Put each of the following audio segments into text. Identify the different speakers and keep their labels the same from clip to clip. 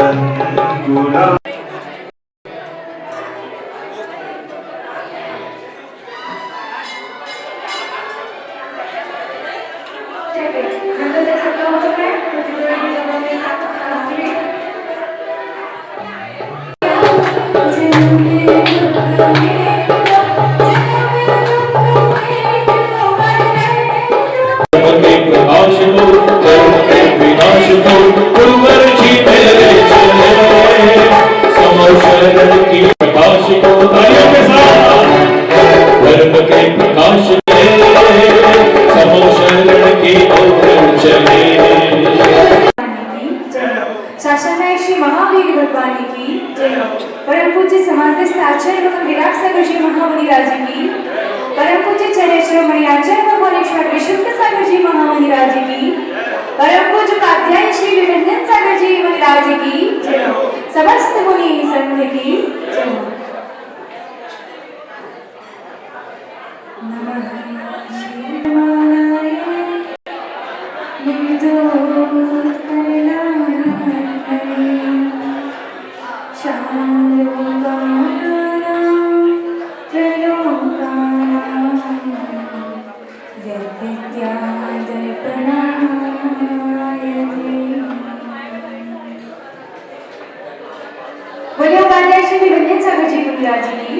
Speaker 1: गुलाम
Speaker 2: शासनायक श्री महावीर भगवान की जय। परम पूज्य समाधस्थ आचार्य भगवान विराट सागर जी महामुनि राज की। परम पूज्य चरेश्वरमणि आचार्य भगवानेश्वर विशुद्ध सागर जी महामुनि राज की। परम पूज्य उपाध्याय श्री विरंजन सागर जी मुनि राज की जय। समस्त मुनि संघ की जय। नमः शिवाय निर्दोष बोले उपाध्याय श्री विरंजन सागर जी मुनि राज की।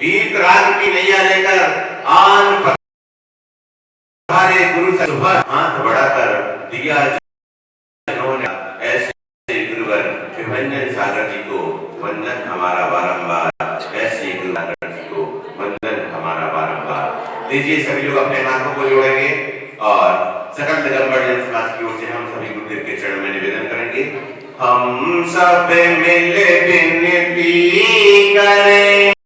Speaker 3: वीर राग की नैया लेकर आन हमारे गुरु सुबह हाथ बढ़ाकर दिया जिन्होंने ऐसे गुरुवर विभंजन सागर जी को वंदन हमारा बारंबार। ऐसे गुरु सागर जी को वंदन हमारा बारंबार। लीजिए सभी लोग अपने हाथों को जोड़ेंगे और सकल दिगंबर जन समाज की ओर से हम सभी गुरुदेव के चरण में निवेदन करेंगे। हम सब मिल विनती करें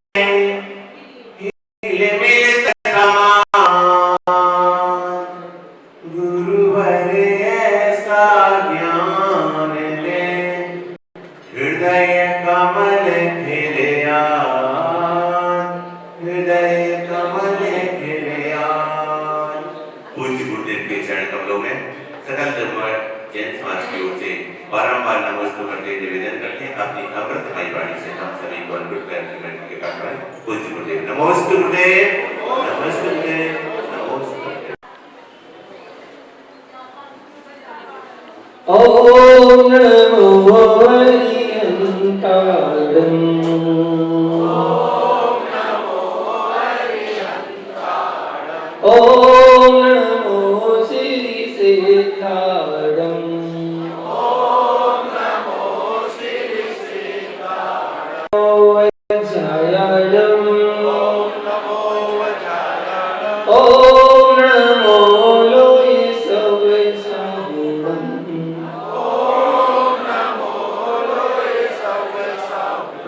Speaker 3: बारंबार नमस्कार करते निवेदन करते हैं। अपनी अमृतमयी वाणी से हम सभी को अनुग्रह करके नमोस्तुते नमोस्तुते नमोस्तुते।
Speaker 1: ओम नमो हरिहंतारं। ओम नमो श्री सिद्धारं। वज्रायणं। ओम नमो लोये सवसाहुणं।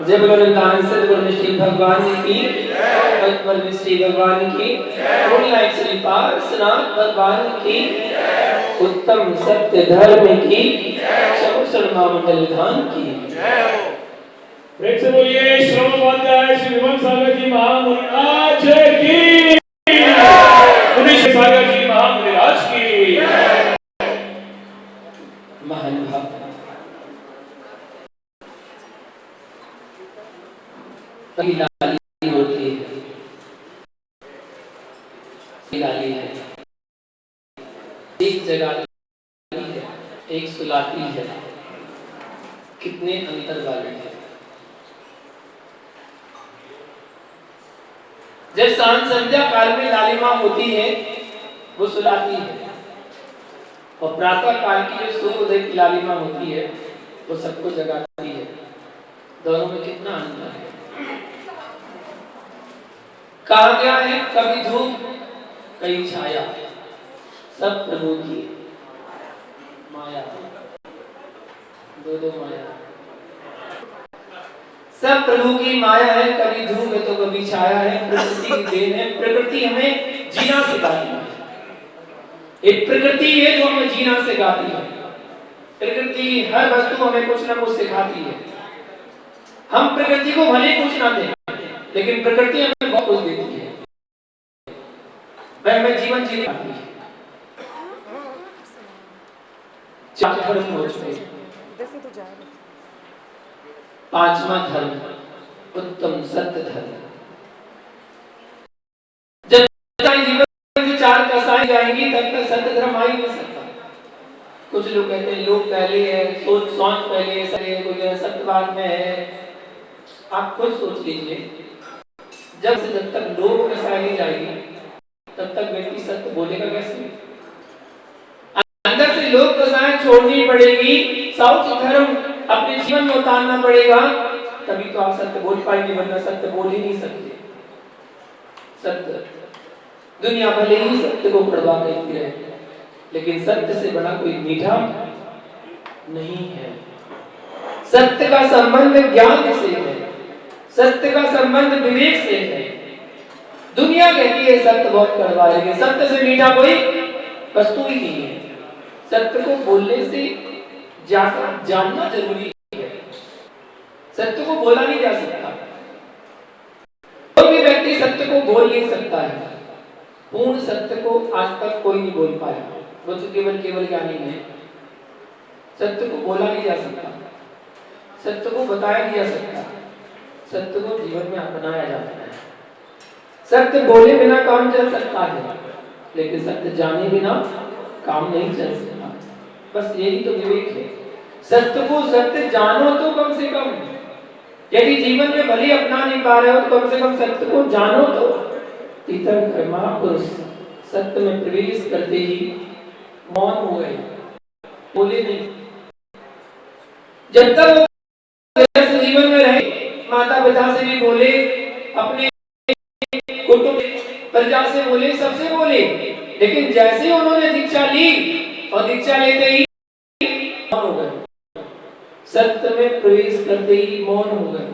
Speaker 1: जय बोलो नित्यानंद सतगुरु श्री भगवान की, भगवान श्री भगवान की, लाइक श्री पार्श्वनाथ भगवान की, उत्तम सत्य धर्म की, शकुशल महामंडल विधान की।
Speaker 4: प्रेम से बोलिए श्रवणवाद्याय श्री विमल सागर जी महामुनिराज की, मुनीश सागर जी महामुनिराज की।
Speaker 1: महान भाव लाली होती है, लाली है, एक जगाती है, एक सुलाती है, कितने अंतर वाले हैं। जब सांझ संध्या काल में लालिमा होती है वो सुलाती है, और प्रातः काल की जो सूर्योदय की लालिमा होती है वो सबको जगाती है। दोनों में कितना अंतर है। कहा गया है कभी धूप कहीं छाया, सब प्रभु की माया, दो माया, सब प्रभु की माया है। कभी धूप है तो कभी छाया है, प्रकृति की देन है। प्रकृति हमें जीना सिखाती है, एक प्रकृति है जो हमें जीना सिखाती है। प्रकृति की हर वस्तु हमें कुछ ना कुछ सिखाती है। हम प्रकृति को भले कुछ ना दें, लेकिन प्रकृति हमें बहुत कुछ देती है, वह हमें जीवन जीने आती है। चार धर्म हो चुके, पांचवा धर्म उत्तम सत्य धर्म। जब जीवन से चार कसाई जाएंगी तब तक सत्य धर्म आ ही नहीं सकता। कुछ लोग कहते हैं लोग पहले है, सोच पहले है, कोई सत्यवाद में है। आप खुद सोच लीजिए, जब तक लोग कसाई नहीं जाएगी तब तक व्यक्ति सत्य बोलेगा कैसे? अंदर से लोग कसाई छोड़नी पड़ेगी, सौच धर्म अपने जीवन में उतारना पड़ेगा, तभी तो आप सत्य बोल पाएंगे, वरना सत्य बोल ही नहीं सकते। सत्य दुनिया भले ही सत्य को कड़वा कहती रहे, लेकिन सत्य से बड़ा कोई मीठा नहीं है। सत्य का संबंध ज्ञान से है, सत्य का संबंध विवेक से है। दुनिया कहती है सत्य बहुत कड़वा है, लेकिन सत्य से मीठा कोई वस्तु ही नहीं है। सत्य को बोलने से जानना जरूरी है। सत्य को बोला नहीं जा सकता, कोई भी व्यक्ति सत्य को बोल नहीं सकता है। पूर्ण सत्य को आज तक कोई नहीं बोल पाया, वो तो केवल ज्ञानी है। सत्य को बोला नहीं जा सकता, सत्य को बताया नहीं जा सकता, सत्य को जीवन में अपनाया जाता है। सत्य बोले बिना काम चल सकता है, लेकिन सत्य जाने बिना काम नहीं चल सकता। बस यही तो विवेक है। सत्य को सत्य जानो तो कम से कम, यदि जीवन में भले अपना नहीं पा रहे हो तो कम से कम सत्य को जानो तो। तीर्थंकर महापुरुष सत्य में प्रवेश करते ही मौन हो गए, बोले नहीं। जब तक वो जीवन में रहे, माता पिता से भी बोले, अपने कुटुंब प्रजा से बोले, सबसे बोले, लेकिन जैसे उन्होंने दीक्षा ली और दीक्षा लेते ही मौन हो गए। सत्य में प्रवेश करते ही मौन हो गए,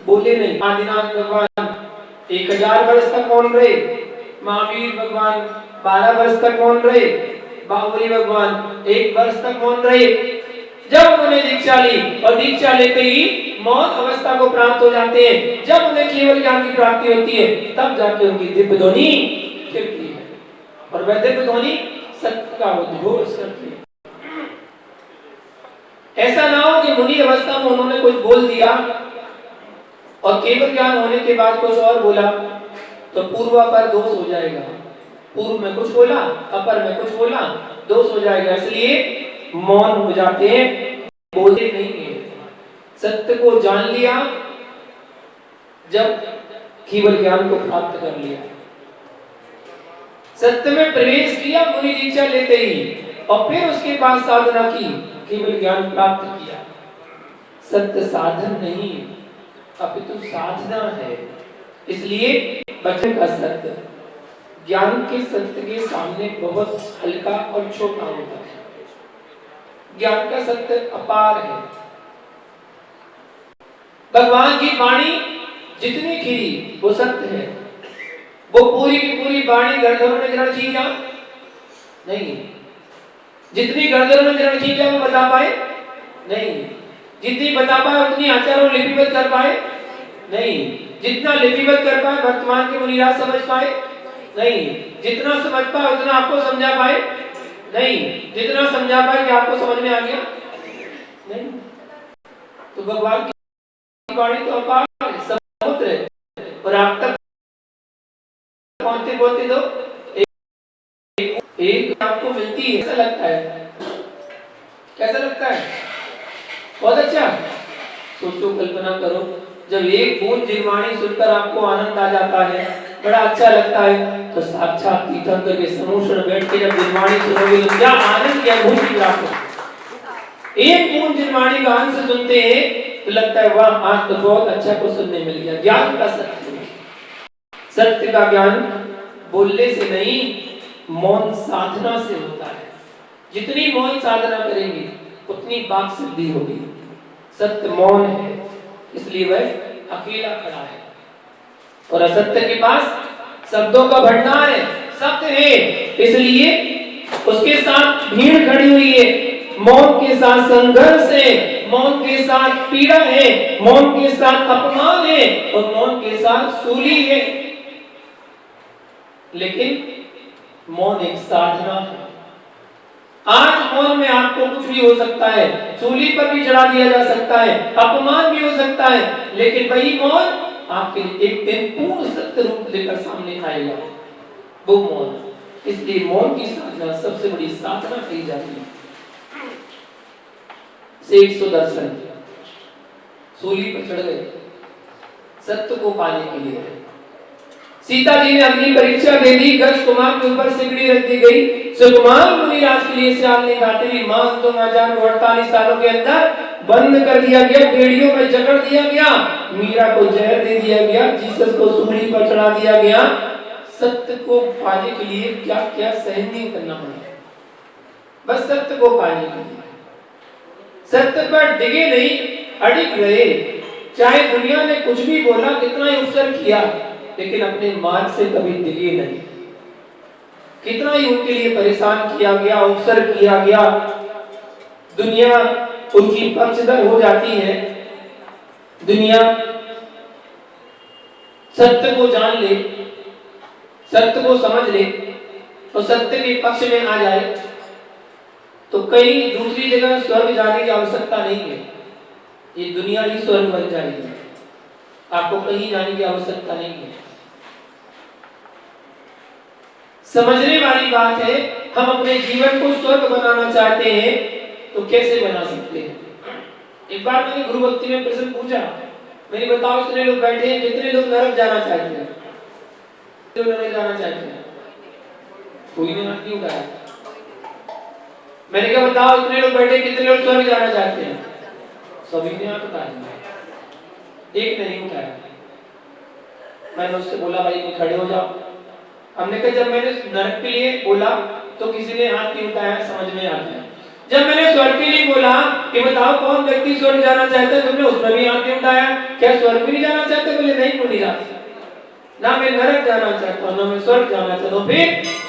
Speaker 1: बोले नहीं। आदिनाथ भगवान 1000 वर्ष तक मौन रहे, महावीर भगवान 12 वर्ष तक मौन रहे, बाहुबली भगवान 1 वर्ष तक मौन रहे। जब उन्होंने दीक्षा ली और दीक्षा लेते ही मौन अवस्था को प्राप्त हो जाते हैं, जब उन्हें केवल ज्ञान की प्राप्ति होती है, तब जाके उनकी दिव्य ध्वनि खिलती है, और वह दिव्य ध्वनि सत्य का उद्घोष करती है। ऐसा ना हो कि मुनि अवस्था में उन्होंने कुछ बोल दिया और केवल ज्ञान होने के बाद कुछ और बोला, तो पूर्वापर दोष हो जाएगा। पूर्व में कुछ बोला, अपर में कुछ बोला, दोष हो जाएगा। इसलिए मौन हो जाते हैं, बोलते नहीं है। सत्य को जान लिया जब केवल ज्ञान को प्राप्त कर लिया, सत्य में प्रवेश किया मुनि दीक्षा लेते ही, और फिर उसके बाद साधना की, केवल ज्ञान प्राप्त किया। सत्य साधन नहीं अपितु साधना है। इसलिए वचन का सत्य ज्ञान के सत्य के सामने बहुत हल्का और छोटा होता है। ज्ञान का सत्य अपार है। भगवान की वाणी जितनी खिली वो सत्य है। वो पूरी की पूरी वाणी गंधर्वों ने ग्रहण की क्या? नहीं। जितनी गंधर्वों ने ग्रहण की क्या वो बता पाए? नहीं। जितनी बता पाए उतनी आचार्यों लिपिबद्ध कर पाए? नहीं। जितना लिपिबद्ध कर पाए वर्तमान के मुनिराज समझ पाए? नहीं। जितना समझ पाए उतना आपको समझा पाए? नहीं। जितना समझा पाए कि आपको समझ में आ गया? नहीं। तो भगवान की वाणी तो अपार है, समुद्र है, और आप तक पहुंचते तो एक आपको मिलती है। कैसा लगता है? कैसा लगता है? बहुत अच्छा। सोचो, कल्पना करो, जब एक बूंद जिनवाणी सुनकर आपको आनंद आ जाता है, बड़ा अच्छा लगता है, तो साक्षात तीर्थंकर के समूह बैठ के जब जिनवाणी सुनोगे तो क्या आनंद, क्या अनुभूति प्राप्त हो। एक बूंद जिनवाणी का अंश सुनते हैं तो लगता है वाह, आज तो बहुत अच्छा को सुनने मिल गया। ज्ञान का सत्य, सत्य का ज्ञान बोलने से नहीं, मौन साधना से होता है। जितनी मौन साधना करेंगे उतनी वाक सिद्धि होगी। सत्य मौन है, इसलिए वह अकेला खड़ा है, और असत्य के पास शब्दों का भंडार है, सत्य है, इसलिए उसके साथ भीड़ खड़ी हुई है। मौन के साथ संघर्ष है, मौन के साथ पीड़ा है, मौन के साथ अपमान है, और मौन के साथ सूली है। लेकिन मौन एक साधना है। आज मौन में आपको कुछ भी हो सकता है, सूली पर भी चढ़ा दिया जा सकता है, अपमान भी हो सकता है, लेकिन वही मौन आपके लिए एक दिन पूर्ण सत्य रूप लेकर सामने आएगा, वो मौन। इसलिए मौन की साधना सबसे बड़ी साधना कही जाती है। शेष सुदर्शन सूली पर चढ़ गए सत्य को पाने के लिए। सीता जी ने अग्नि परीक्षा दे दी, गज कुमार के ऊपर सिकड़ी रख दी गई। सुकुमार मुनिराज के लिए श्याम ने गाते हुए मास 2048 सालों के अंदर बंद कर दिया गया, बेड़ियों में जकड़ दिया गया, मीरा को जहर दे दिया गया, जीसस को सूली पर चढ़ा दिया गया। सत्य को पाने के लिए क्या क्या सहन नहीं करना पड़ा, बस सत्य को पाने के लिए। सत्य पर डिगे नहीं, अडिग रहे। चाहे दुनिया ने कुछ भी बोला, कितना ही उपसर किया, लेकिन अपने मार्ग से कभी डिगे नहीं। कितना ही उनके लिए परेशान किया गया, उपसर किया गया, दुनिया उनकी पक्षधर हो जाती है। दुनिया सत्य को जान ले, सत्य को समझ ले और सत्य के पक्ष में आ जाए तो कहीं दूसरी जगह स्वर्ग जाने की आवश्यकता नहीं है। ये दुनिया ही स्वर्ग बन जाएगी, आपको कहीं जाने की आवश्यकता नहीं है। समझने वाली बात है, हम अपने जीवन को स्वर्ग बनाना चाहते हैं तो कैसे बना सकते हैं। एक बार मैंने गुरु भक्ति में प्रश्न पूछा, मैंने बताओ कितने लोग बैठे हैं, कितने लोग नरक जाना चाहते हैं, कितने लोग नरक जाना चाहते हैं? कोई ने हाथ नहीं उठाया। मैंने कहा बताओ कितने लोग बैठे, कितने लोग स्वर्ग जाना चाहते हैं? सभी ने हाथ उठाया, एक ने नहीं उठाया। मैंने उससे बोला भाई खड़े हो जाओ। हमने कहा जब मैंने नरक के लिए बोला तो किसी ने हाथ नहीं उठाया, समझ में आ गया। जब मैंने स्वर्ग के लिए बोला कि बताओ कौन व्यक्ति स्वर्ग जाना चाहता है, तुमने उसमें भी हाथ नहीं उठाया। क्या स्वर्ग भी जाना चाहते? बोले नहीं मुनिराज, ना मैं नरक जाना चाहता हूं, ना मैं स्वर्ग जाना चाहता हूं। फिर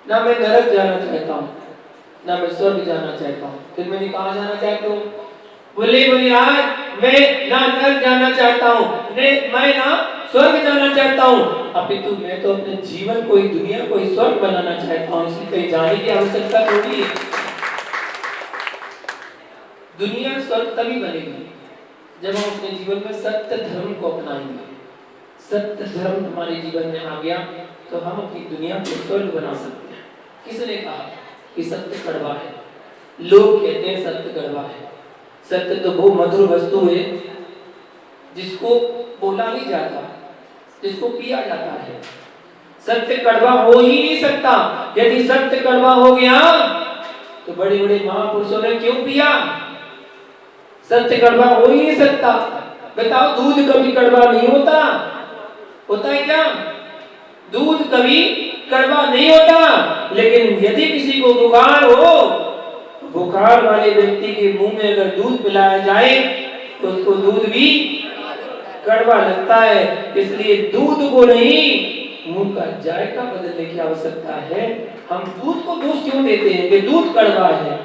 Speaker 1: ना मैं नरक जाना चाहता हूं, ना मैं स्वर्ग जाना चाहता हूं। फिर मैंने कहा जाना चाहते हो? बोले मुनिराज मैं ना नरक जाना चाहता हूं, मैं ना स्वर्ग जाना चाहता हूं, अपितु मैं तो अपने जीवन को, दुनिया को स्वर्ग बनाना चाहता हूं। इसलिए कहीं जाने की आवश्यकता थोड़ी है। दुनिया स्वर्ग तभी बनेगी जब हम अपने जीवन में सत्य धर्म को अपनाएंगे, सत्य धर्म हमारे जीवन में आ गया तो हम अपनी दुनिया को स्वर्ग बना सकते हैं। किसने कहा कि सत्य कड़वा है? लोग कहते हैं सत्य कड़वा है। सत्य तो वो मधुर वस्तु है जिसको बोला नहीं जाता, जिसको पिया जाता है। सत्य कड़वा हो ही नहीं सकता। यदि सत्य कड़वा हो गया तो बड़े बड़े महापुरुषों ने क्यों पिया? सत्य कड़वा हो ही नहीं सकता। बताओ, दूध कभी कड़वा नहीं होता? होता है क्या? दूध कभी कड़वा नहीं होता। लेकिन यदि किसी को बुखार हो, बुखार वाले व्यक्ति के मुंह में अगर दूध पिलाया जाए तो उसको दूध भी कड़वा लगता है। इसलिए दूध को नहीं, मुंह का जायका बदलने की आवश्यकता है। हम दूध को दोष क्यों देते हैं कि दूध कड़वा है?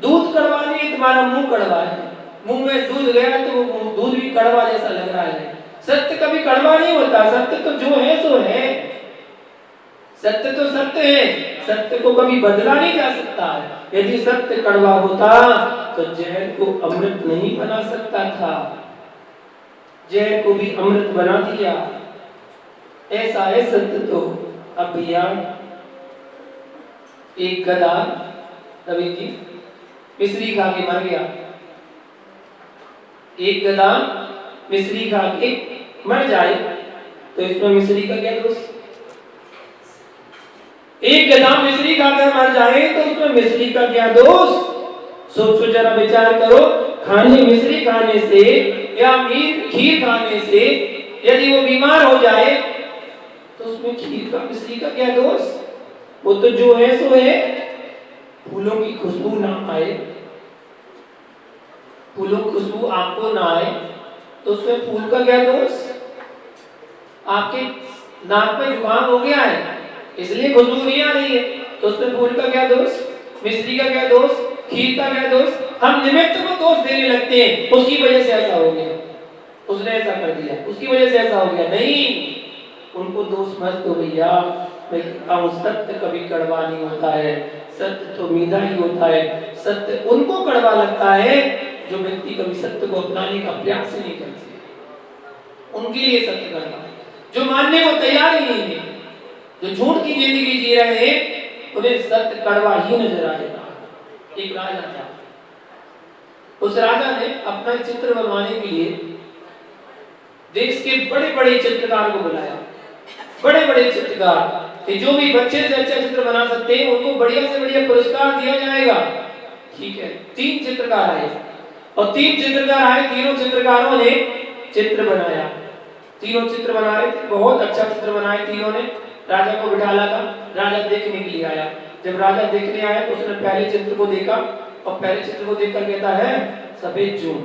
Speaker 1: दूध कड़वा नहीं, तुम्हारा मुंह कड़वा है। मुंह में दूध गया तो वो दूध भी कड़वा जैसा लग रहा है। सत्य कभी कड़वा नहीं होता। सत्य तो जो है सो है। सत्य तो सत्य है। सत्य को कभी बदला नहीं जा सकता है। यदि सत्य कड़वा होता तो जहर को अमृत नहीं बना सकता था। जहर को भी अमृत बना दिया। ऐसा है सत्य। तो अब भैया, एक गधा रवि जी मिश्री खा के मर गया। एक गधा मिश्री खा के मर जाए तो इसमें मिश्री का क्या दोष? एक गधा मिश्री खाकर मर जाए तो उसमें मिश्री का क्या दोष? सोचो जरा, विचार करो। मिश्री खाने से या खीर खाने से यदि वो बीमार हो जाए तो उसमें खीर का मिश्री का क्या दोष? वो तो जो है सो है। फूलों की खुशबू ना आए, फूलों की खुशबू आपको ना आए तो उसमें फूल का क्या दोष? आपके नाक पे जुकाम हो गया है इसलिए खुशबू नहीं आ रही है तो उसमें फूल का क्या दोष? मिश्री का क्या दोष? खीर का क्या दोष? हम निमित्त को दोष देने लगते हैं। उसकी वजह से ऐसा हो गया, उसने ऐसा कर दिया, उसकी वजह से ऐसा हो गया। नहीं, उनको दोष मत दो भैया। सत्य कभी कड़वा नहीं होता है। सत्य तो मीठा ही होता है। सत्य उनको कड़वा लगता है जो व्यक्ति कभी सत्य को अपनाने का प्रयास नहीं करते। उनके लिए सत्य कड़वा है। जो मानने को तैयार ही नहीं है, जो झूठ की जिंदगी जी रहे हैं, उन्हें सत्य कड़वा ही नजर आएगा। एक राजा था, उस राजा ने अपना चित्र बनवाने के लिए देश के बड़े बड़े चित्रकार को बुलाया। बड़े बड़े चित्रकार कि जो भी बच्चे से अच्छा चित्र बना सकते हैं उनको बढ़िया से बढ़िया पुरस्कार दिया जाएगा। ठीक है, 3 चित्रकार आए और 3 चित्रकार आए। तीनों चित्रकारों ने चित्र बनाया। तीनों चित्र बना रहे थे, बहुत अच्छा चित्र बनाए तीनों ने। राजा को बिठाला था, राजा देखने के लिए आया। जब राजा देखने आया तो उसने पहले चित्र को देखा और पहले चित्र को देखकर कहता है सफेद झूठ।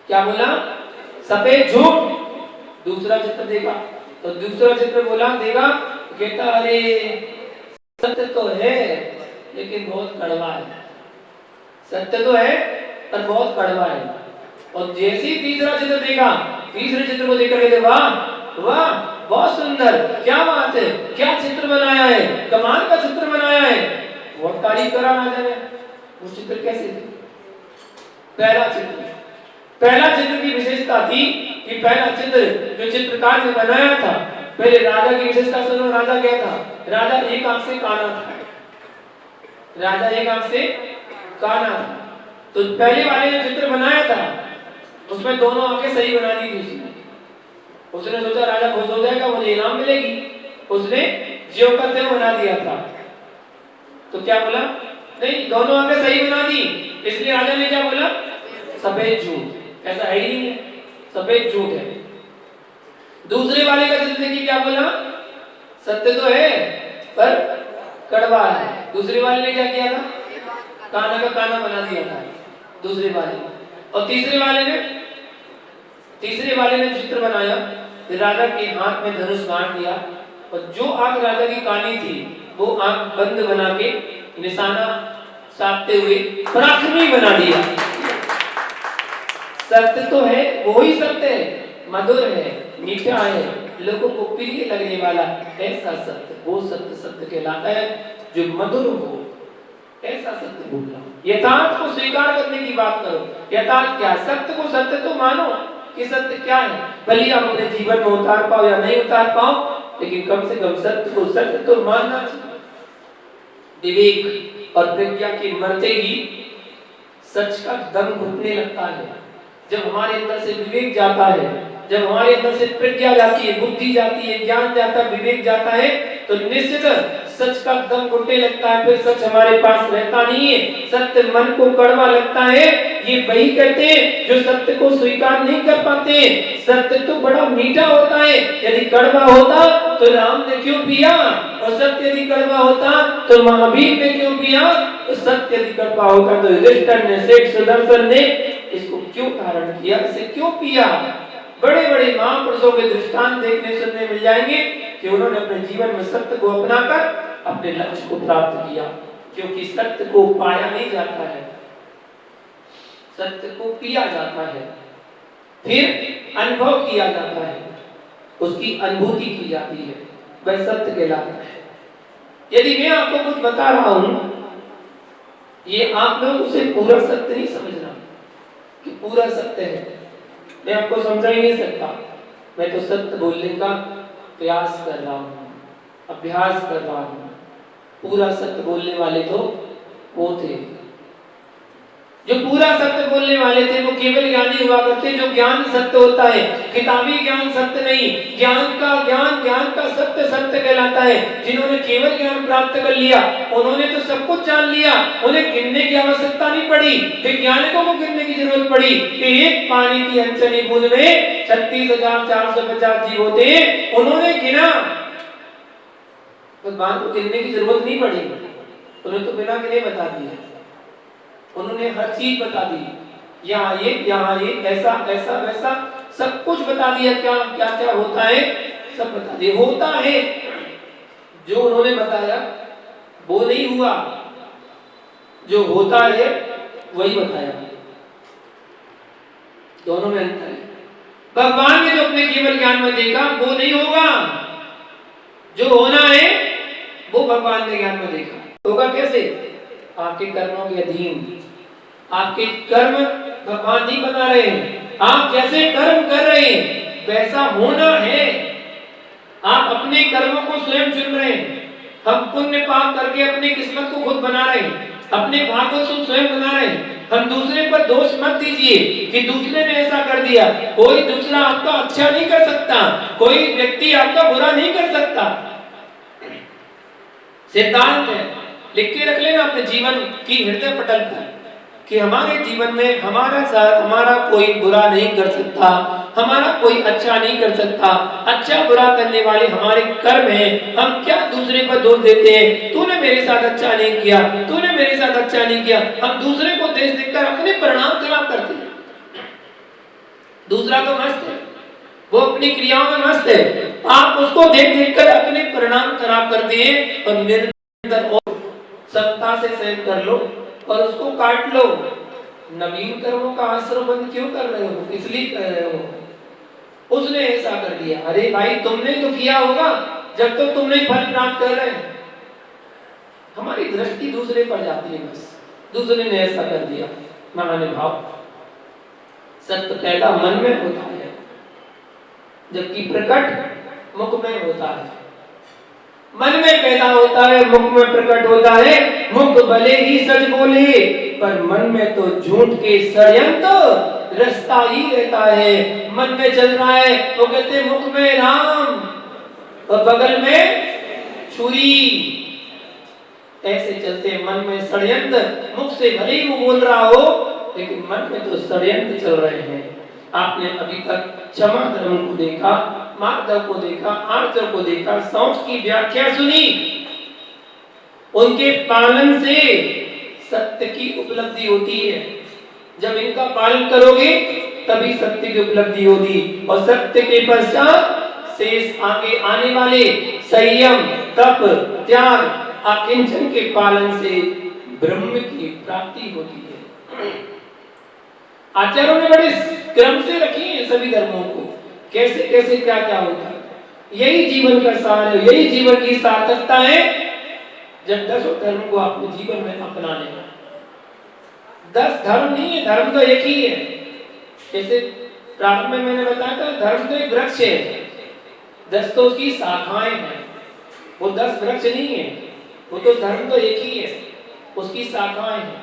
Speaker 1: क्या बोला? सफेद झूठ। दूसरा चित्र देखा तो दूसरा चित्र बोला देगा, कहता अरे सत्य तो है लेकिन बहुत कड़वा है। सत्य तो है पर बहुत कड़वा है। और जैसे ही तीसरा चित्र देखा, तीसरे चित्र को देखकर कहते वाह वाह, बहुत सुंदर, क्या बात है, क्या चित्र बनाया है, कमाल का चित्र बनाया है। बहुत तारीफ करा राजा ने। वो चित्र कैसे थे? पहला चित्र की विशेषता थी कि पहला चित्र जो चित्रकार ने बनाया था, पहले राजा की विशेषता सुनो। राजा क्या था? राजा एक आंख से काना था। राजा एक आंख से काना था। तो पहले वाले ने चित्र बनाया था उसमें दोनों आंखें सही बना दी थी उसने सोचा राजा खुश हो जाएगा, मुझे इनाम मिलेगी। उसने ज्यों का त्यों बना दिया था। तो क्या बोला? नहीं, दोनों आंखें सही बना दी। इसलिए राजा ने क्या बोला? सफेद झूठ। ऐसा है ही नहीं है, सफेद झूठ है। दूसरे वाले का चित्र देखिए क्या बोला? सत्य तो है पर कड़वा है। दूसरे वाले ने क्या किया था? काना का काना बना दिया था दूसरे वाले। और तीसरे वाले ने चित्र बनाया, राजा के हाथ में धनुष बांध दिया और जो आंख राजा की कानी थी वो आंख बंद बना के निशाना साधते हुए पराक्रमी बना दिया। सत्य तो है, वो ही सत्य है, मधुर है, मीठा है, लोगों को प्रिय लगने वाला। ऐसा सत्य, वो सत्य कहलाता है जो मधुर हो, ऐसा सत्य बोलना, यथार्थ को स्वीकार करने की बात करो। यथार्थ क्या? सत्य को सत्य तो मानो कि सत्य क्या है, भले आप अपने जीवन में उतार पाओ या नहीं उतार पाओ, लेकिन कम से कम सत्य को सत्य तो मानना चाहिए। विवेक और प्रज्ञा के मरते ही सच का दम घुटने लगता है। जब हमारे अंदर से विवेक जाता है, जब हमारे अंदर से प्रज्ञा जाती है, बुद्धि जाती है, ज्ञान जाता है, विवेक जाता है, तो निश्चित सच का दम घुटने लगता है। फिर सच हमारे पास रहता नहीं है, सत्य मन को कड़वा लगता है। ये वही कहते हैं जो सत्य को स्वीकार नहीं कर पाते। सत्य तो बड़ा मीठा होता है, यदि कड़वा होता तो राम ने क्यों पिया, और सत्य यदि कड़वा होता तो महावीर ने क्यों पिया, तो सत्य यदि कड़वा होता तो युधिष्ठिर ने, शेष सुदर्शन ने इसको क्यों धारण किया, इसे क्यों पिया। बड़े बड़े महापुरुषों के दृष्टांत देखने सुनने मिल जाएंगे कि उन्होंने अपने जीवन में सत्य को अपनाकर अपने लक्ष्य को प्राप्त किया। क्योंकि सत्य को पाया नहीं जाता है, सत्य को पिया जाता है, फिर अनुभव किया जाता है, उसकी अनुभूति की जाती है, वह सत्य कहलाता है। यदि मैं आपको कुछ बता रहा हूं, ये आप लोग उसे पूरा सत्य नहीं समझना कि पूरा सत्य है, मैं आपको समझा ही नहीं सकता। मैं तो सत्य बोलने का प्रयास कर रहा हूँ, अभ्यास कर रहा हूँ। पूरा सत्य बोलने वाले तो वो थे, जो पूरा सत्य बोलने वाले थे वो केवल ज्ञानी हुआ करते। जो ज्ञान सत्य होता है, किताबी ज्ञान सत्य नहीं, ज्ञान का सत्य सत्य कहलाता है। जिन्होंने केवल ज्ञान प्राप्त कर लिया, उन्होंने तो सब कुछ जान लिया, उन्हें गिनने की आवश्यकता नहीं पड़ी। वैज्ञानिकों को गिनने की जरूरत पड़ी कि एक पानी की अनचनी बूंद में 36,450 जीव होते हैं, उन्होंने गिना। भगवान को गिनने की जरूरत नहीं पड़ी, उन्हें तो बिना गिने बता दिया, उन्होंने हर चीज बता दी, यहाँ ये ऐसा ऐसा वैसा सब कुछ बता दिया। क्या क्या क्या होता है सब बता दिया। होता है जो उन्होंने बताया वो नहीं हुआ, जो होता है वही बताया, दोनों में अंतर है। भगवान ने जो अपने केवल ज्ञान में देखा वो नहीं होगा, जो होना है वो भगवान ने ज्ञान में देखा। होगा कैसे? आपके कर्मों के अधीन। आपके कर्म भगवान नहीं बना रहे हैं, आप जैसे कर्म कर रहे हैं वैसा होना है। आप अपने कर्मों को स्वयं चुन रहे हैं। हम पुण्य पाप करके अपनी किस्मत को खुद बना रहे हैं, अपने भाग्य को स्वयं बना रहे हैं। हम दूसरे पर दोष मत दीजिए कि दूसरे ने ऐसा कर दिया। कोई दूसरा आपका अच्छा नहीं कर सकता, कोई व्यक्ति आपका बुरा नहीं कर सकता। सिद्धांत है, लिख के रख लेना अपने जीवन की हृदय पटल पर कि हमारे जीवन में हमारा साथ हमारा कोई बुरा नहीं कर सकता, हमारा कोई अच्छा नहीं कर सकता। अच्छा बुरा करने वाले हमारे कर्म हैं। हम क्या दूसरे पर दोष देते हैं, तूने मेरे साथ अच्छा नहीं किया, तूने मेरे साथ अच्छा नहीं किया। हम दूसरे को देख देखकर अपने परिणाम खराब करते हैं। दूसरा तो मस्त है, वो अपनी क्रियाओं में मस्त है, आप उसको देख देखकर अपने परिणाम खराब करते हैं। और निरंतर और सत्ता से सहन कर लो और उसको काट लो। नवीन कर्मों का आश्रम बंद क्यों कर रहे हो, इसलिए कर रहे हो। उसने ऐसा कर दिया, अरे भाई तुमने तो किया होगा जब तो तुम नहीं फल प्राप्त कर रहे। हमारी दृष्टि दूसरे पर जाती है, बस दूसरे ने ऐसा कर दिया। माने भाव सत्य पैदा मन में होता है, जबकि प्रकट मुख में होता है। मन में पैदा होता है, मुख में प्रकट होता है। मुख भले ही सच बोले पर मन में तो झूठ के षड्यंत्र रचता ही रहता है। मन में चल रहा है तो कहते मुख में राम और बगल में छुरी, ऐसे चलते। मन में षड्यंत्र, मुख से भले ही वो बोल रहा हो लेकिन मन में तो षड्यंत्र चल रहे हैं। आपने अभी तक क्षमा धर्म को देखा, मार्दव को देखा, आर्जव को देखा, शौच की व्याख्या सुनी। उनके पालन से सत्य की उपलब्धि होती है। जब इनका पालन करोगे तभी सत्य की उपलब्धि होगी। और सत्य के पश्चात शेष आगे आने वाले संयम, तप, त्याग, अकिंचन के पालन से ब्रह्म की प्राप्ति होती है। आचार्यों ने बड़े क्रम से रखी है सभी धर्मों को, कैसे कैसे क्या क्या होता है। यही जीवन का सार है, यही जीवन की सार्थकता है जब 10 धर्म को अपने जीवन में अपना लेगा। 10 धर्म नहीं है, धर्म तो एक ही है। जैसे प्रारंभ में मैंने बताया था, धर्म तो एक वृक्ष है, 10 तो उसकी शाखाएं हैं। वो 10 वृक्ष नहीं है, वो तो धर्म तो एक ही है, उसकी शाखाएं हैं।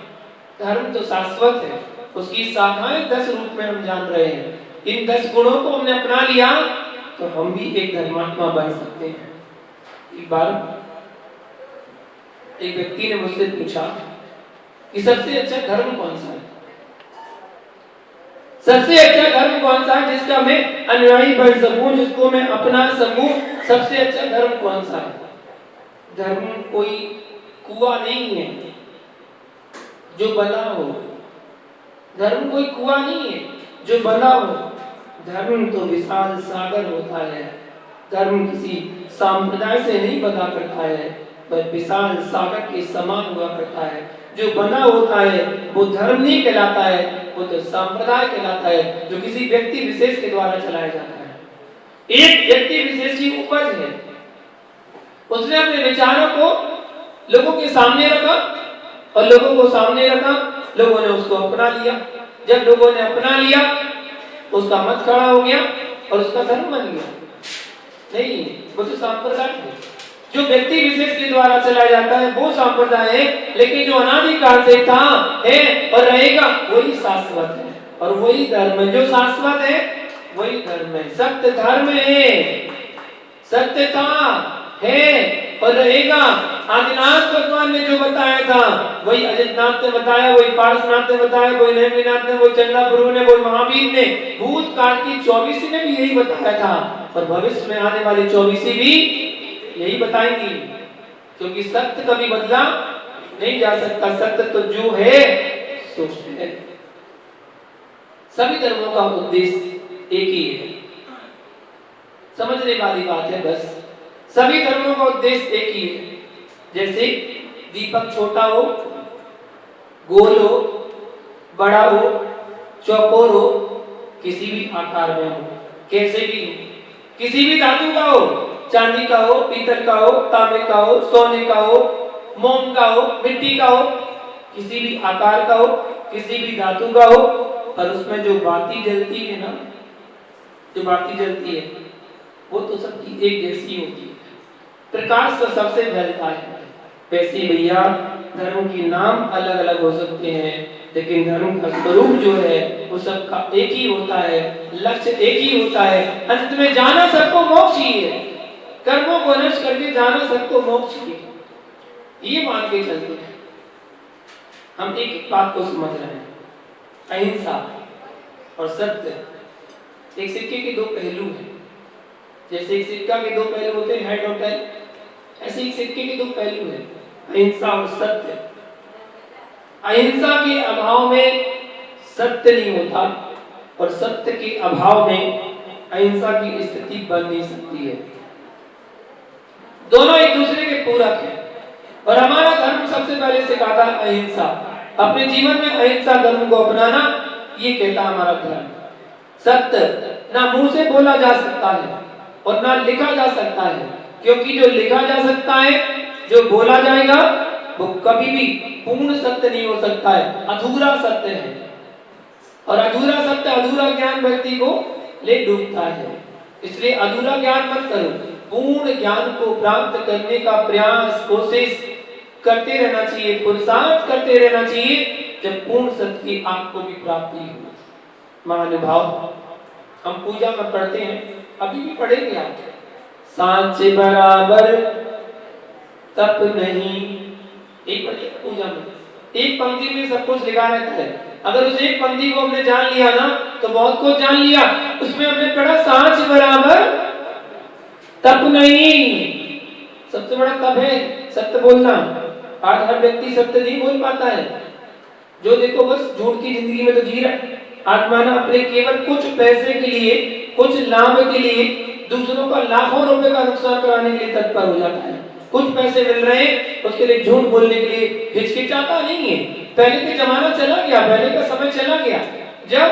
Speaker 1: धर्म तो शाश्वत है, उसकी शाखाएं 10 रूप में हम जान रहे हैं। इन 10 गुणों को हमने अपना लिया तो हम भी एक धर्मात्मा बन सकते हैं। एक बार एक व्यक्ति ने मुझसे पूछा कि सबसे अच्छा धर्म कौन सा है? सबसे अच्छा धर्म कौन सा है जिसका मैं अनुयायी बन सकूं, जिसको मैं अपना सकूं? सबसे अच्छा धर्म कौन सा है? धर्म कोई कुआं नहीं है जो बना हो, धर्म कोई कुआं नहीं है जो बना हो। धर्म तो विशाल सागर होता है। धर्म किसी संप्रदाय से नहीं बना करता है, पर विशाल सागर के समान हुआ करता है। जो बना होता है वो धर्म नहीं कहलाता है, वो तो संप्रदाय कहलाता है, जो किसी व्यक्ति विशेष के द्वारा चलाया जाता है। एक व्यक्ति विशेष की उपज है, उसने अपने विचारों को लोगों के सामने रखा और लोगों को सामने रखा, लोगों ने उसको अपना लिया। जब लोगों ने अपना लिया, उसका मत खड़ा हो गया और उसका धर्म बन गया। नहीं, वो तो संप्रदाय है। जो व्यक्ति विशेष के द्वारा चलाया जाता है वो संप्रदाय है, लेकिन जो अनादिकाल से था, है और रहेगा वही शाश्वत है, और वही धर्म है। जो शाश्वत है वही धर्म है, सत्य धर्म है। सत्य था, है और रहेगा। आदिनाथ भगवान ने जो बताया था वही अजितनाथ ने बताया, वही पार्श्वनाथ ने बताया, वही नेमिनाथ ने, वही चंदा प्रभु ने, वही महावीर ने, भूतकाल की 24 ने भी यही बताया था, और भविष्य में आने वाली 24 भी यही बताएंगी। क्योंकि सत्य कभी बदला नहीं जा सकता, सत्य तो जो है सो है। सभी धर्मों का उद्देश्य एक ही है, समझने वाली बात है बस। सभी धर्मों का उद्देश्य एक ही है। जैसे दीपक छोटा हो, गोल हो, बड़ा हो, चौकोर हो, किसी भी आकार में हो, कैसे भी हो, किसी भी धातु का हो, चांदी का हो, पीतल का हो, तांबे का हो, सोने का हो, मोम का हो, मिट्टी का हो, किसी भी आकार का हो, किसी भी धातु का हो, पर उसमें जो बाती जलती है ना, जो बाती जलती है वो तो सबकी एक जैसी होती है। प्रकाश तो सबसे फैलता है। वैसे भैया धर्म के नाम अलग अलग हो सकते हैं, लेकिन धर्म का स्वरूप जो है वो सबका एक ही होता है, लक्ष्य एक ही होता है। अंत में जाना सबको मोक्ष ही है, कर्मों को नष्ट करके जाना सबको मोक्ष ही है, ये मान के चलते हैं। हम एक एक बात को समझ रहे हैं। अहिंसा और सत्य एक सिक्के के दो पहलू हैं। जैसे एक सिक्का के दो पहलू होते हैं, हेड और टेल, ऐसे एक सिक्के के दो पहलू हैं, अहिंसा और सत्य। अहिंसा के अभाव में सत्य नहीं होता, और सत्य के अभाव में अहिंसा की स्थिति बन नहीं सकती है। दोनों एक दूसरे के पूरक हैं, और हमारा धर्म सबसे पहले सिखाता है अहिंसा। अपने जीवन में अहिंसा धर्म को अपनाना, ये कहता हमारा धर्म। सत्य ना मुंह से बोला जा सकता है और ना लिखा जा सकता है, क्योंकि जो लिखा जा सकता है, जो बोला जाएगा, वो कभी भी पूर्ण सत्य नहीं हो सकता है, अधूरा सत्य है। और अधूरा सत्य, अधूरा ज्ञान व्यक्ति को ले डूबता है। इसलिए अधूरा ज्ञान मत करो, पूर्ण ज्ञान को प्राप्त करने का प्रयास, कोशिश करते रहना चाहिए, पुरुषार्थ करते रहना चाहिए, जब पूर्ण सत्य की आपको भी प्राप्ति हो। महानुभाव, हम पूजा में पढ़ते हैं, अभी भी पढ़ेंगे आप, सांच बराबर तप नहीं। एक पूजा में एक पंक्ति में सब कुछ लिखा रहता है। अगर उस एक पंक्ति को हमने जान लिया ना, तो बहुत कुछ जान लिया। उसमें हमने पढ़ा सांच बराबर तप नहीं। सबसे बड़ा तप है सत्य बोलना। आज हर व्यक्ति सत्य नहीं बोल पाता है, जो देखो बस झूठ की जिंदगी में तो जी रहा है। आज माना अपने केवल कुछ पैसे के लिए, कुछ लाभ के लिए दूसरों का लाखों रुपए का नुकसान कराने के लिए तत्पर हो जाता है। कुछ पैसे मिल रहे हैं, उसके लिए झूठ बोलने के लिए हिचकिचाता नहीं है। पहले का जमाना चला गया, पहले का समय चला गया, जब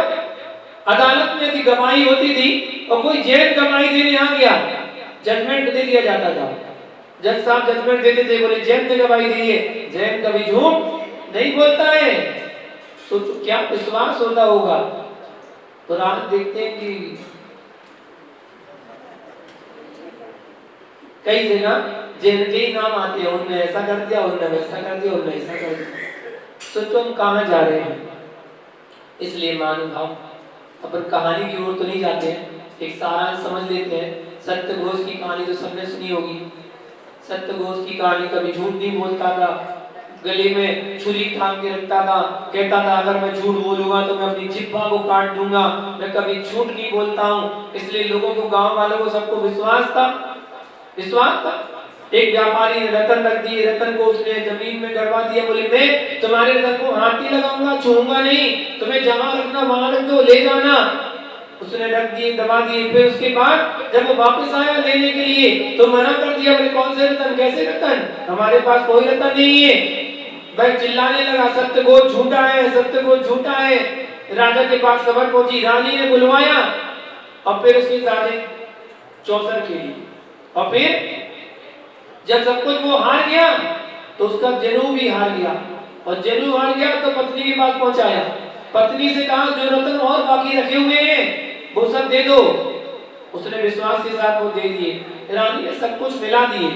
Speaker 1: अदालत में यदि गवाही होती थी और कोई जेल गवाही देने आ गया, जजमेंट दे दिया जाता था। जज साहब जजमेंट देते थे, बोले जैन ने गवाही दी है, जैन कभी झूठ नहीं बोलता है। सोचो क्या विश्वास होता होगा। तो आज देखते हैं कि कई जगह जैन के ही नाम आते हैं, उनने ऐसा कर दिया, उनने वैसा कर दिया, उनने ऐसा कर दिया। सोचो हम कहाँ जा रहे हैं। इसलिए महानुभाव अपन कहानी की ओर तो नहीं जाते हैं, एक सारांश समझ लेते हैं। सत्यघोष की कहानी तो सबने सुनी होगी। सत्यघोष की कहानी कभी झूठ नहीं बोलता था, गले में छुरी थाम के रखता था, कहता था अगर मैं झूठ बोलूंगा तो मैं अपनी जिह्वा को काट दूंगा, मैं कभी झूठ नहीं बोलता हूँ। इसलिए लोगों को, गांव वालों को, सबको विश्वास था। एक व्यापारी ने रतन रख दिए, रतन को उसने जमीन में गड़वा दिया, बोले मैं तुम्हारे रतन को हाथ नहीं लगाऊंगा, छूऊंगा नहीं, तुम्हें जमा रखना वहां रख दो, ले जाना। उसने रख दिए, दबा दिए। फिर उसके बाद जब वो वापस आया लेने के लिए तो मना कर दिया, बोले कौन से रतन, कैसे रतन, हमारे पास कोई रतन नहीं है। भाई चिल्लाने लगा सत्यघोष झूठा है, सत्यघोष झूठा है। राजा के पास खबर पहुंची, रानी ने बुलवाया और फिर उसके सामने चौसर खेली। और फिर जब सब कुछ वो हार गया तो उसका जनेऊ भी हार गया, और जनेऊ हार गया तो पत्नी के पास पहुंचाया। पत्नी से कहा जो रतन और बाकी रखे हुए हैं वो सब दे दो। उसने विश्वास के साथ वो दे दिए। रानी ने सब कुछ मिला दिए,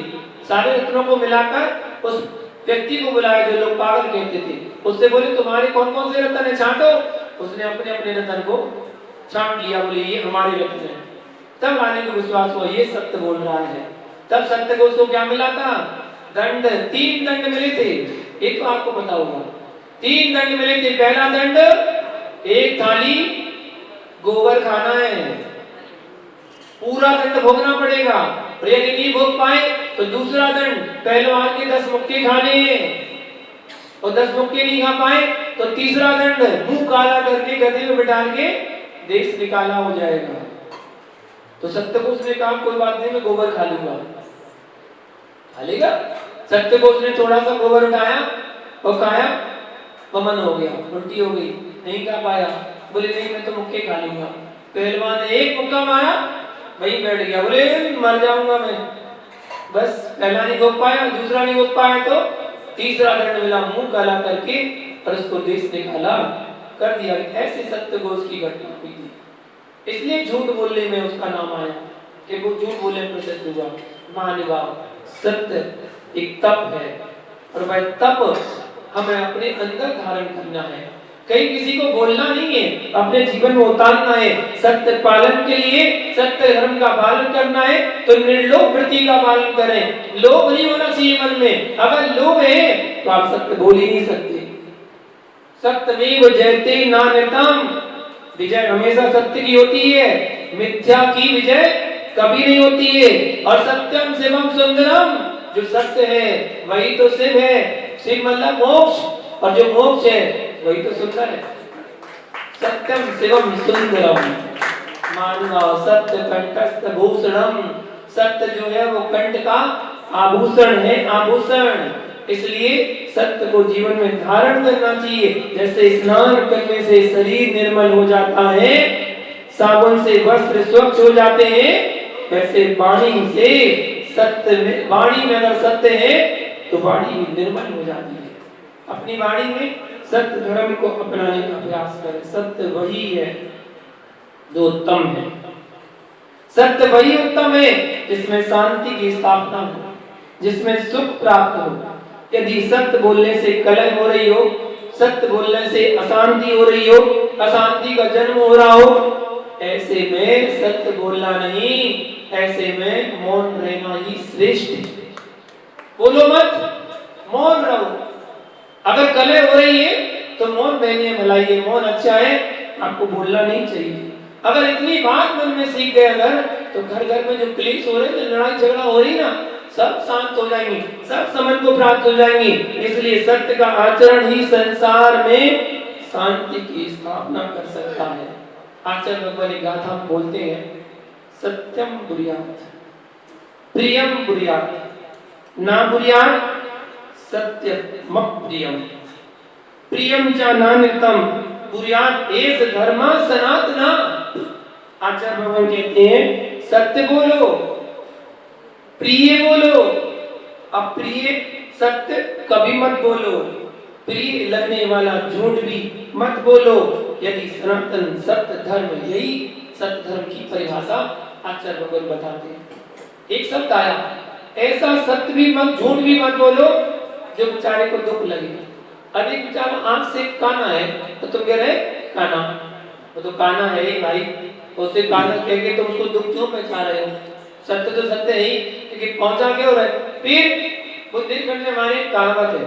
Speaker 1: सारे रत्नों को मिलाकर उस व्यक्ति को बुलाया जो लोग पागल कहते थे। उससे बोले तुम्हारे कौन कौन से रत्न है, छांटो। उसने अपने अपने रत्न को छांट लिया, बोले ये हमारे रत्न है। तब रानी को विश्वास हुआ ये सत्य बोल रहा है। तब सत्यघोष को क्या मिला था, दंड, 3 दंड मिले थे। एक तो आपको पता होगा, 3 दंड मिले थे। पहला दंड, 1 थाली गोबर खाना है, पूरा दंड भोगना पड़ेगा, और यदि नहीं भोग पाए तो दूसरा दंड, पहलवान के 10 मुक्के खाने हैं, और 10 मुक्के नहीं खा पाए तो तीसरा दंड, मुंह काला करके गधे में बिठा के देश निकाला हो जाएगा। तो सत्यघोष ने कहा कोई बात नहीं, मैं गोबर खा लूंगा। खा लेगा। सत्यघोष ने थोड़ा सा गोबर उठाया और खाया, वमन हो गया, उल्टी हो गई, नहीं खा पाया। बोले नहीं मैं तो मुक्के खा लूंगा। पहलवान ने 1 मुक्का मारा, वहीं बैठ गया, बोले मर जाऊंगा मैं। बस पहला नहीं भोग पाया, दूसरा नहीं भोग पाया तो तीसरा दंड मिला, मुंह काला करके और उसको देश निकाला कर दिया। ऐसे सत्यघोष की घटना हुई थी। इसलिए झूठ बोलने में उसका नाम आया कि वो झूठ बोलने प्रसिद्ध हुआ। महानुभाव, सत्य एक तप है, और वह तप हमें अपने अंदर धारण करना है। कहीं किसी को बोलना नहीं है, अपने जीवन में उतारना है। सत्य पालन के लिए सत्य धर्म का पालन करना है तो निर्लोभ वृत्ति का पालन करें। लोभ नहीं होना चाहिए मन में। अगर लोभ है तो आप सत्य बोल ही नहीं सकते। सत्यमेव जयते नान्यतम, विजय हमेशा सत्य की होती है, मिथ्या की विजय कभी नहीं होती है। और सत्यम शिवम सुंदरम, जो सत्य है वही तो शिव है। शिव मतलब मोक्ष, और जो मोक्ष है वही तो सुंदर है। सत्यम शिवम सुंदरम, मानव सत्य कंठस्थ भूषणम, सत्य जो है वो कंठ का आभूषण है, आभूषण। इसलिए सत्य को जीवन में धारण करना चाहिए। जैसे स्नान करने से शरीर निर्मल हो जाता है, साबुन से वस्त्र स्वच्छ हो जाते हैं, वैसे वाणी से सत्य में, वाणी में अगर सत्य है तो वाणी निर्मल हो जाती है। अपनी वाणी में सत्य धर्म को अपनाने का प्रयास करें। सत्य वही है जो उत्तम है। सत्य वही उत्तम है जिसमें शांति की स्थापना हो, जिसमें सुख प्राप्त हो। यदि सत्य बोलने से कलह हो रही हो, सत्य बोलने से अशांति हो रही हो, अशांति का जन्म हो रहा हो, ऐसे में सत्य बोलना नहीं, ऐसे में मौन रहना ही श्रेष्ठ है। बोलो मत, मौन रहो। अगर कलह हो रही है तो मौन रहने भलाई, मौन अच्छा है, आपको बोलना नहीं चाहिए। अगर इतनी बात मन में सीख गए अगर, तो घर घर में जो क्लेश हो रहे हैं, लड़ाई झगड़ा हो रही ना, सब शांत हो जाएंगे, सब समझ को प्राप्त हो जाएंगे। इसलिए सत्य का आचरण ही संसार में शांति की स्थापना कर सकता है। आचार्य भगवान एक गाथा बोलते हैं, सत्यम बुर्यात प्रियम बुर्यात ना बुर्यात सत्यम प्रियम प्रियम च नान्यतम बुर्यात एष धर्म सनातना। आचार्य भगवान कहते हैं सत्य बोलो, प्रिय बोलो, अप्रिय सत्य कभी मत बोलो, प्रिय लगने वाला झूठ भी मत बोलो, यदि सनातन सत्य धर्म, यही सत्य धर्म की परिभाषा आचार्य भगवान बताते हैं। एक शब्द आया, ऐसा सत्य भी मत, झूठ भी मत बोलो जो बेचारे को दुख लगे। अरे बेचारा आंख से काना है तो तुम कह रहे काना, वो तो काना है ही भाई, उसे काना कह के तुम उसको दुख क्यों पहुंचा रहे हो? सत्य तो सत्य है ही, लेकिन पहुंचा क्यों रहे? फिर बुद्धि करने वाले कहावत है,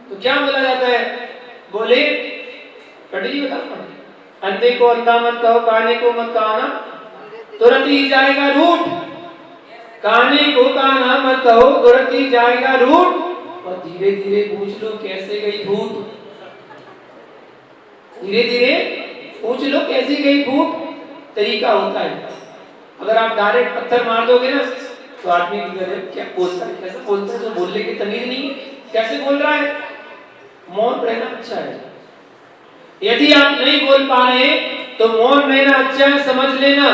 Speaker 1: तो क्या बोला जाता है? बोले कटी बताओ, अंधे को अंधा मत कहो, काने को मत कहना, तुरंत ही जाएगा रूठ। काने को काना मत कहो, तुरंत ही जाएगा रूठ, और धीरे धीरे पूछ लो कैसे गई फूट। धीरे धीरे पूछ लो कैसी गई फूट, तरीका होता है। अगर आप डायरेक्ट पत्थर मार दोगे ना तो आदमी क्या बोलता है, कैसे बोलता है, जो बोलने की तमीज नहीं है, कैसे बोल रहा है? मौन रहना अच्छा है। यदि आप नहीं बोल पा रहे तो मौन रहना अच्छा है। समझ लेना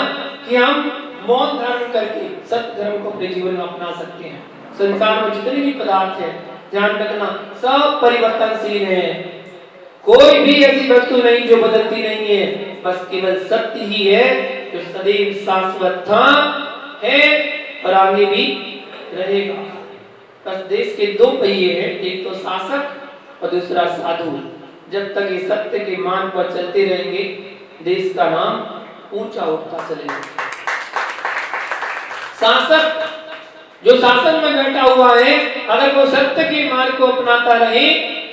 Speaker 1: कि हम मौन धारण करके सत्य धर्म को अपने जीवन में अपना सकते हैं। संसार में जितने भी पदार्थ है, ध्यान रखना, सब परिवर्तनशील है। कोई भी ऐसी वस्तु नहीं जो बदलती नहीं है, बस केवल सत्य ही है जो सदैव शाश्वत था, है और आगे भी रहेगा। बस देश के दो पहिए हैं, एक तो शासक और दूसरा साधु। जब तक ये सत्य के मान पर चलते रहेंगे, देश का नाम ऊंचा उठता चलेगा। शासक जो शासन में बैठा हुआ है, अगर वो सत्य के मार्ग को अपनाता रहे,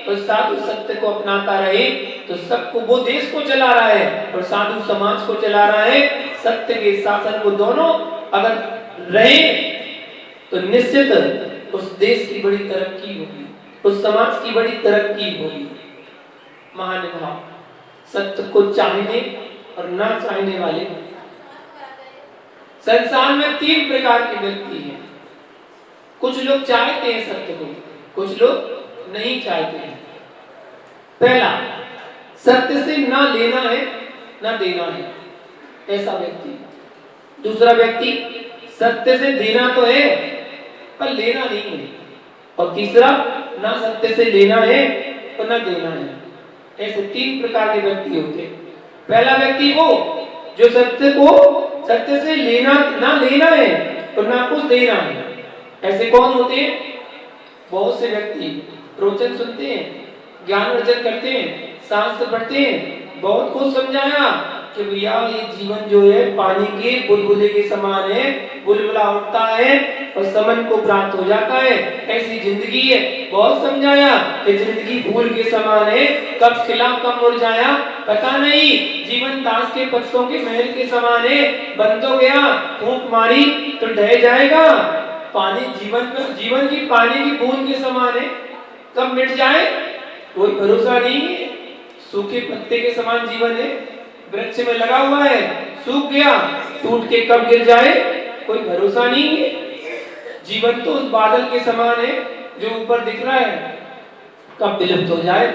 Speaker 1: तो साधु सत्य को अपनाता रहे, तो सबको, वो देश को चला रहा है और साधु समाज को चला रहा है। सत्य के शासन को दोनों अगर रहे तो निश्चित उस देश की बड़ी तरक्की होगी, उस समाज की बड़ी तरक्की होगी। महानुभाव, सत्य को चाहने और ना चाहने वाले संसार में तीन प्रकार के व्यक्ति हैं। कुछ लोग चाहते हैं सत्य को, कुछ लोग नहीं चाहते हैं। पहला, सत्य से ना लेना है ना देना है, ऐसा व्यक्ति। दूसरा व्यक्ति, सत्य से देना तो है पर लेना नहीं है। और तीसरा, ना सत्य से लेना है और ना देना है। ऐसे तीन प्रकार के व्यक्ति होते हैं। पहला व्यक्ति वो जो सत्य से लेना ना लेना है और ना कुछ देना है। ऐसे कौन होते हैं? बहुत से व्यक्ति प्रवचन सुनते हैं, ज्ञान अर्जन करते हैं, शास्त्र पढ़ते हैं, बहुत कुछ समझाया कि भैया ये जीवन जो है पानी के बुलबुले के समान है, बुलबुला उठता है और समन को प्राप्त हो जाता है, ऐसी जिंदगी है। बहुत समझाया कि जिंदगी फूल के समान है, कब खिला कब मुरझाया पता नहीं, जीवन ताश के पत्तों के महल के समान है, बन तो गया, फूंक मारी तो ढह जाएगा। पानी जीवन की पानी की बूंद के समान है, कब मिट जाए कोई भरोसा नहीं है। सूखे पत्ते के समान जीवन है, वृक्ष में लगा हुआ है, सूख गया, टूट के कब गिर जाए कोई भरोसा नहीं है। जीवन तो उस बादल के समान है जो ऊपर दिख रहा है, कब विलुप्त हो जाए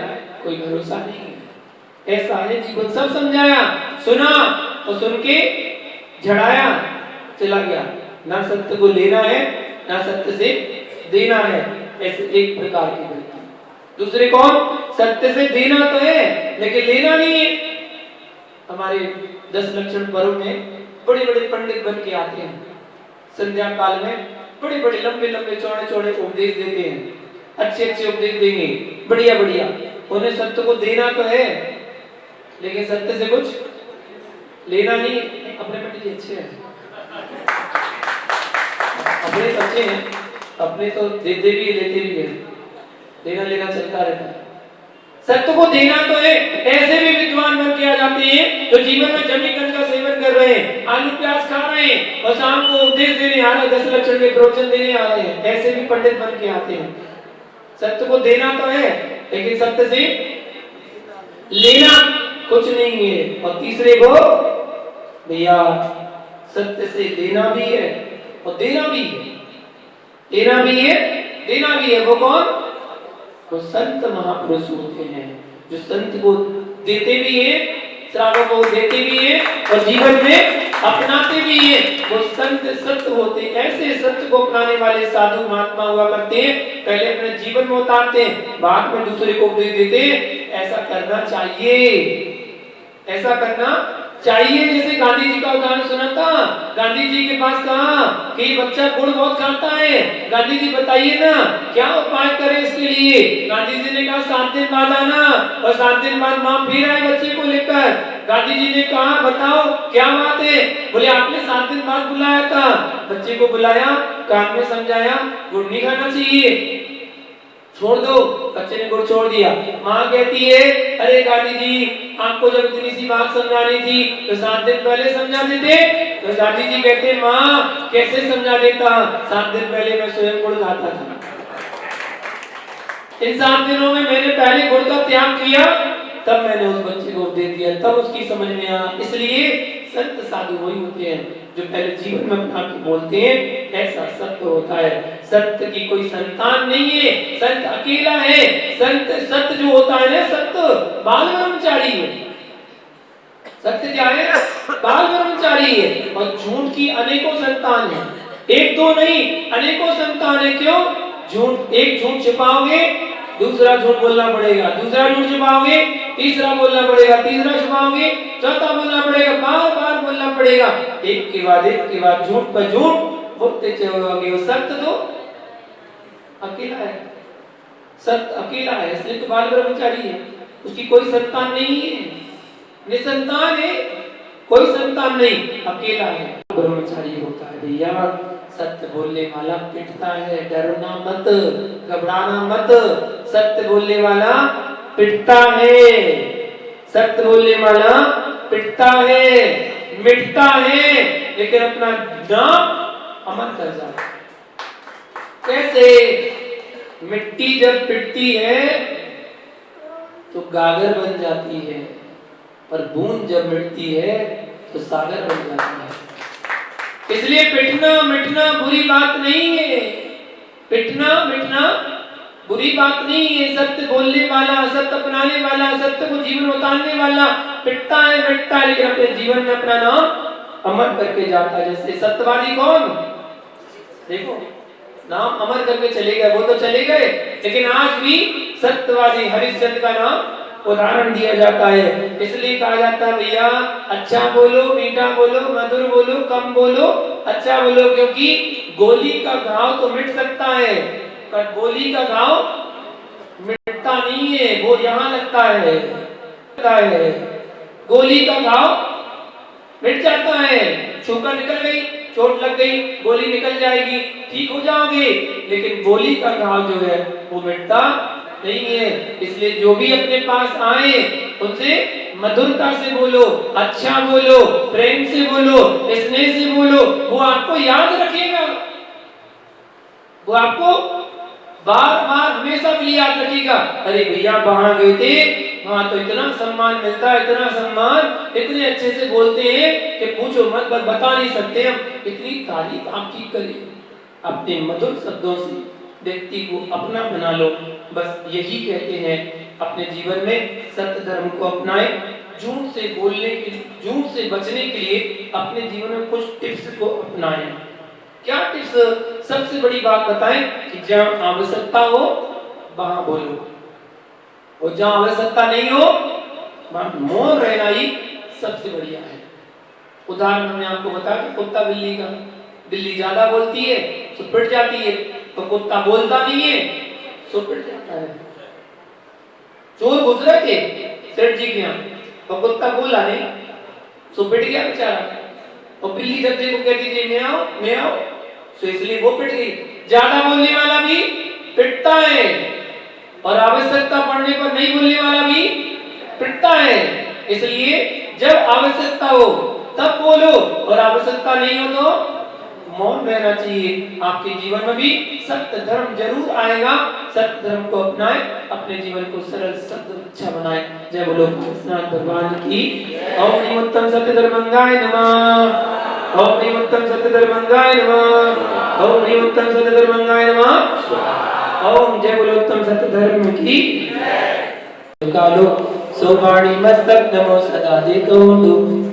Speaker 1: कोई भरोसा नहीं है। ऐसा है जीवन। सब समझाया, सुना और सुन के झड़ाया, चला गया। ना सत्य को लेना है ना सत्य से देना है। ऐसे एक प्रकार के व्यक्ति। दूसरे कौन? सत्य से देना तो है लेकिन लेना नहीं है। हमारे 10 लक्षण पर्व में बड़े बड़े पंडित बन के आते हैं, संध्या काल में बड़े बड़े लंबे लंबे चौड़े चौड़े उपदेश देते हैं, अच्छे अच्छे उपदेश देंगे, बढ़िया बढ़िया। उन्हें सत्य को देना तो है लेकिन सत्य से कुछ लेना नहीं। अपने पंडित जी अच्छे हैं, अपने अच्छे हैं, अपने तो देते भी लेते भी है, देना लेना चलता रहता है। सत्य को देना तो है। ऐसे भी विद्वान बन के आ जाते हैं जो जीवन में जमी कंद का सेवन कर रहे हैं, आलू प्याज खा रहे हैं और शाम को उपदेश देने आ रहे हैं, 10 लक्षण के प्रवचन देने आ रहे हैं। ऐसे भी पंडित बन के आते हैं। सत्य को देना तो है लेकिन सत्य से लेना कुछ नहीं है। और तीसरे को भैया सत्य से लेना भी है और देना भी है, लेना भी है देना भी है। वो कौन? वो संत महापुरुष होते हैं जो संत को देते भी हैं, श्रावक को देते भी हैं और जीवन में अपनाते भी ये वो संत सत्य होते, ऐसे सत्य को अपनाने वाले साधु महात्मा हुआ करते हैं। पहले अपने जीवन में उतारते हैं, बाद में दूसरे को उपदेश देते हैं। ऐसा करना चाहिए, ऐसा करना चाहिए। जैसे गांधी जी का उदाहरण सुना था, गांधी जी के पास कहा कि बच्चा गुड़ बहुत खाता है, गांधी जी बताइए ना क्या उपाय करें इसके लिए। गांधी जी ने कहा 7 दिन बाद आना, और 7 दिन बाद मां फिर आए बच्चे को लेकर। गांधी जी ने कहा बताओ क्या बात है। बोले आपने 7 दिन बाद बुलाया था। बच्चे को बुलाया, कान में समझाया गुड़ नहीं खाना चाहिए, छोड़ दो। बच्चे ने गुड़ छोड़ दिया। माँ कहती है अरे गांधी जी आपको जब इतनी सी बात समझानी थी तो 7 दिन पहले समझा देते। तो गांधी जी कहते माँ कैसे समझा देता, 7 दिन पहले मैं स्वयं गुड़ खाता था। इन 7 दिनों में मैंने पहले गुड़ का त्याग किया, तब मैंने उस बच्चे को दे दिया, तब उसकी समझ में आया। इसलिए संत साधु वही होते हैं जो पहले जीवन में अपना के बोलते हैं ऐसा सत्य होता है। सत्य की कोई संतान नहीं है, संत अकेला है। संत सत्य जो होता है ना, सत्य बाल ब्रह्मचारी है। सत्य क्या है? बाल ब्रह्मचारी है। और झूठ की अनेकों संतान है, एक दो नहीं अनेकों संतान है। क्यों? झूठ, एक झूठ छिपाओगे दूसरा झूठ बोलना पड़ेगा, दूसरा झूठ छिपाओगे तीसरा बोलना पड़ेगा, तीसरा छिपाओगे चौथा बोलना पड़ेगा, बार बार बोलना पड़ेगा। एक के बाद झूठ पर झूठ बोलते चलोगे। सत्य तो अकेला है, सत्य अकेला है, इसलिए तो बाल ब्रह्मचारी है। उसकी कोई संतान नहीं है, निसंतान है, कोई संतान नहीं, अकेला है, ब्रह्मचारी होता है। भैया सत्य बोलने वाला पिटता है, डरना मत, घबराना मत। सत्य बोलने वाला पिटता है, सत्य बोलने वाला पिटता है, मिटता है, लेकिन अपना नाम अमर कर जाता है। कैसे? मिट्टी जब पिटती है तो गागर बन जाती है, पर बूंद जब मिटती है तो सागर बन जाती है। इसलिए पिटना मिटना बुरी बात नहीं है, पिटना मिटना बुरी बात नहीं है। सत्य बोलने वाला, सत्य अपनाने वाला, सत्य को जीवन उतारने वाला पिटता है मिटता है, लेकिन अपने जीवन में अपना नाम अमर करके जाता है। जैसे सत्यवादी कौन? देखो नाम अमर करके चले गए, वो तो चले गए, लेकिन आज भी सत्यवादी हरिश्चंद्र का नाम उदाहरण दिया जाता है। इसलिए कहा जाता है भैया अच्छा बोलो, मीठा बोलो, मधुर बोलो, कम बोलो, अच्छा बोलो, क्योंकि गोली का घाव तो मिट सकता है पर गोली का घाव मिटता नहीं है, वो यहाँ लगता है, गोली का घाव मिट जाता है। छूकर निकल गई, चोट लग गई, गोली निकल जाएगी, ठीक हो जाओगे, लेकिन गोली का घाव जो है वो मिटता नहीं है। इसलिए जो भी अपने पास आए उनसे मधुरता से बोलो, अच्छा बोलो, प्रेम से बोलो, स्नेह से बोलो, वो आपको याद रखेगा, वो आपको बार बार हमेशा के लिए याद रखेगा। अरे भैया वहां गए थे, वहां तो इतना सम्मान मिलता है, इतना सम्मान, इतने अच्छे से बोलते हैं कि पूछो मत, बता नहीं सकते हम, इतनी तारीफ आपकी करें। अपने मधुर शब्दों से व्यक्ति को अपना बना लो, बस यही कहते हैं। अपने जीवन में सत्य धर्म को अपनाएं, झूठ से बोलने के, झूठ से बचने के लिए अपने जीवन में कुछ टिप्स को अपनाएं। क्या टिप्स? सबसे बड़ी बात बताएं कि जहां आवश्यकता हो वहां बोलो, और जहां आवश्यकता नहीं हो वहां मौन रहना ही सबसे बढ़िया है। उदाहरण हमने आपको बताया कि कुत्ता बिल्ली का, बिल्ली ज्यादा बोलती है तो पिट जाती है, तो कुत्ता बोलता नहीं है तो पिट जाता है। चोर घुस रहे थे सेठ जी के यहाँ, तो कुत्ता बोला नहीं तो पिट गया बेचारा। और बिल्ली जब देखो कहती थी मैं आओ मैं आओ, तो इसलिए वो पिट गई। ज्यादा बोलने वाला भी पिटता है, और आवश्यकता पड़ने पर नहीं बोलने वाला भी पिटता है। इसलिए जब आवश्यकता हो तब बोलो, और आवश्यकता नहीं हो तो मौन रहना चाहिए। आपके जीवन में भी सत्य धर्म जरूर आएगा। सत्य धर्म को अपनाएं, अपने जीवन को सरल सत्य अच्छा बनाएं। जय बोलो कृष्णाथ भगवान की। ओम निमुत्तम सत्य धर्मंगाय नमः, ओम निमुत्तम सत्य धर्मंगाय नमः, ओम निमुत्तम सत्य धर्मंगाय नमः। ओम जय बोलो उत्तम सत्य धर्म की। कालो सोवाणी मस्तक नमो सदा देखो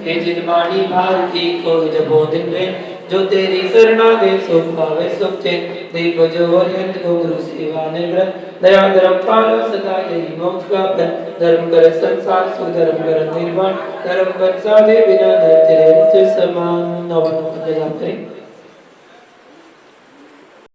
Speaker 1: हे जिनवाणी भारती को जपो दिन में जो तेरी शरणा दे सो पावे सुख चैन देव जो हरियंत को गुरु सेवा निर्ग्रह दया धर्म पालो सदा यही मोक्ष का फल धर्म कर संसार सुधर्म कर निर्वाण धर्म कर साधे बिना धरते समान नवन करें